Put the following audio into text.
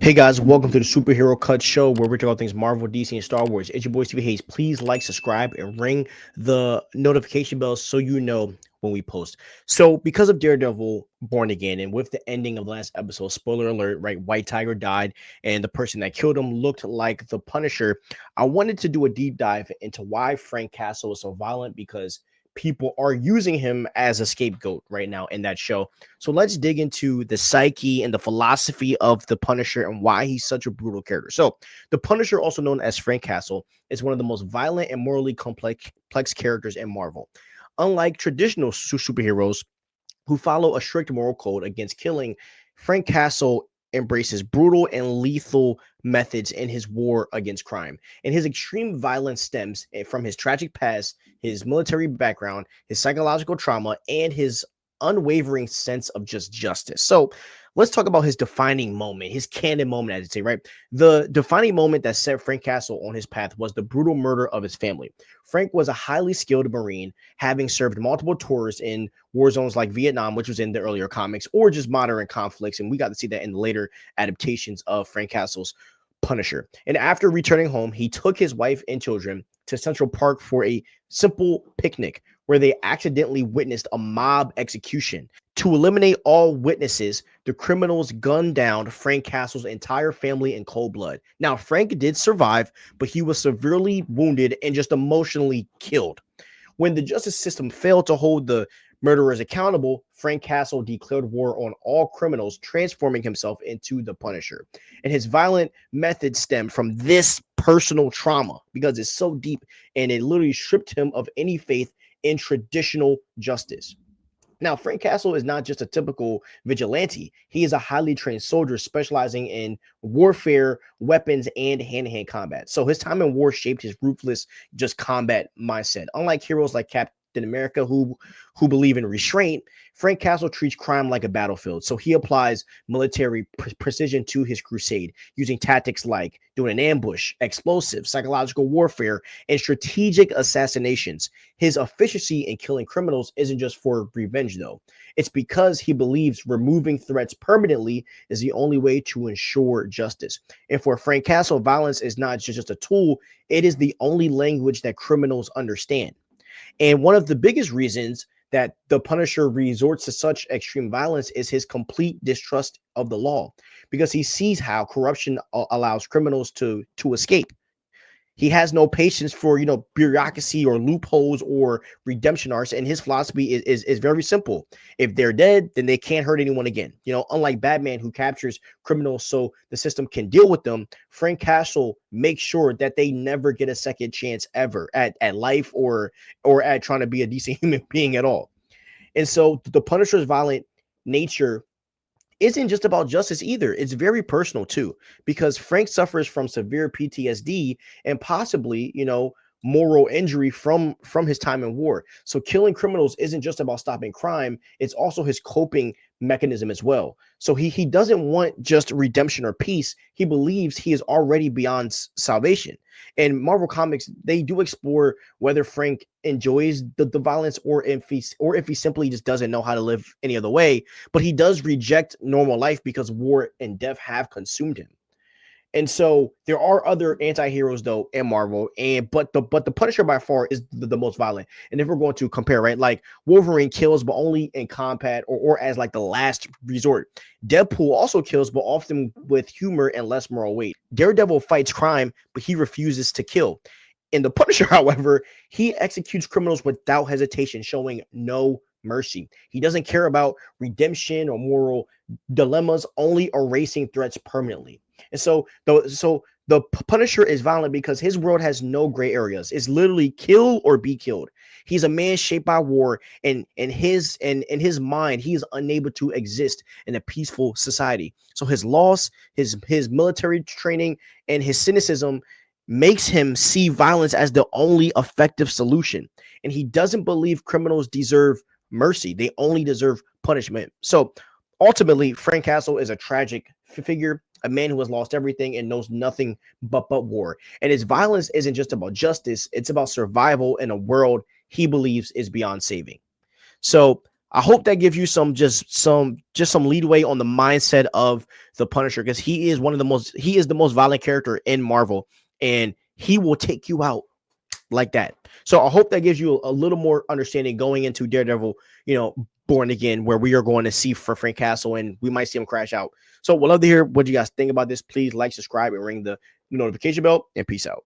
Hey guys, welcome to the Superhero Cut Show where we talk about things Marvel, DC, and Star Wars. It's your boy Stevie Hayes. Please like, subscribe, and ring the notification bell so you know when we post. So, because of Daredevil Born Again, and with the ending of the last episode, spoiler alert, right? White Tiger died, and the person that killed him looked like the Punisher. I wanted to do a deep dive into why Frank Castle is so violent because people are using him as a scapegoat right now in that show. So let's dig into the psyche and the philosophy of the Punisher and why he's such a brutal character. So the Punisher, also known as Frank Castle, is one of the most violent and morally complex characters in Marvel. Unlike traditional superheroes who follow a strict moral code against killing, Frank Castle embraces brutal and lethal methods in his war against crime. And his extreme violence stems from his tragic past, his military background, his psychological trauma, and his unwavering sense of just justice. So let's talk about his defining moment, his canon moment, as you say, right? The defining moment that set Frank Castle on his path was the brutal murder of his family. Frank was a highly skilled Marine, having served multiple tours in war zones like Vietnam, which was in the earlier comics, or just modern conflicts. And we got to see that in the later adaptations of Frank Castle's Punisher. And after returning home, he took his wife and children to Central Park for a simple picnic where they accidentally witnessed a mob execution. To eliminate all witnesses, the criminals gunned down Frank Castle's entire family in cold blood. Now, Frank did survive, but he was severely wounded and just emotionally killed. When the justice system failed to hold the murderers accountable, Frank Castle declared war on all criminals, transforming himself into the Punisher. And his violent methods stem from this personal trauma because it's so deep and it literally stripped him of any faith in traditional justice. Now, Frank Castle is not just a typical vigilante. He is a highly trained soldier specializing in warfare, weapons, and hand-to-hand combat. So his time in war shaped his ruthless, just combat mindset. Unlike heroes like Captain America who believe in restraint, Frank Castle treats crime like a battlefield. So he applies military precision to his crusade, using tactics like doing an ambush, explosives, psychological warfare, and strategic assassinations. His efficiency in killing criminals isn't just for revenge, though. It's because he believes removing threats permanently is the only way to ensure justice. And for Frank Castle, violence is not just a tool, it is the only language that criminals understand. And one of the biggest reasons that the Punisher resorts to such extreme violence is his complete distrust of the law, because he sees how corruption allows criminals to escape. He has no patience for bureaucracy or loopholes or redemption arcs, and his philosophy is very simple. If they're dead, then they can't hurt anyone again. Unlike Batman, who captures criminals so the system can deal with them, Frank Castle makes sure that they never get a second chance ever at life or at trying to be a decent human being at all. And so the Punisher's violent nature isn't just about justice either. It's very personal too, because Frank suffers from severe PTSD and possibly, moral injury from his time in war. So killing criminals isn't just about stopping crime, it's also his coping mechanism as well. So he doesn't want just redemption or peace. He believes he is already beyond salvation. And Marvel Comics, they do explore whether Frank enjoys the violence or if he simply just doesn't know how to live any other way, but he does reject normal life because war and death have consumed him. And so there are other anti-heroes though in Marvel, and but the Punisher by far is the most violent. And if we're going to compare, right, like Wolverine kills, but only in combat or as like the last resort. Deadpool also kills, but often with humor and less moral weight. Daredevil fights crime, but he refuses to kill. In the Punisher, however, he executes criminals without hesitation, showing no mercy. He doesn't care about redemption or moral dilemmas, only erasing threats permanently. And so the Punisher is violent because his world has no gray areas. It's literally kill or be killed. He's a man shaped by war, and in his mind, he is unable to exist in a peaceful society. So his loss, his military training, and his cynicism makes him see violence as the only effective solution. And he doesn't believe criminals deserve mercy. They only deserve punishment. So ultimately, Frank Castle is a tragic figure, a man who has lost everything and knows nothing but war. And his violence isn't just about justice, it's about survival in a world he believes is beyond saving. So I hope that gives you some leadway on the mindset of the Punisher, because he is the most violent character in Marvel, and he will take you out like that. So I hope that gives you a little more understanding going into Daredevil, Born Again, where we are going to see for Frank Castle, and we might see him crash out. So we'd love to hear what you guys think about this. Please like, subscribe, and ring the notification bell, and peace out.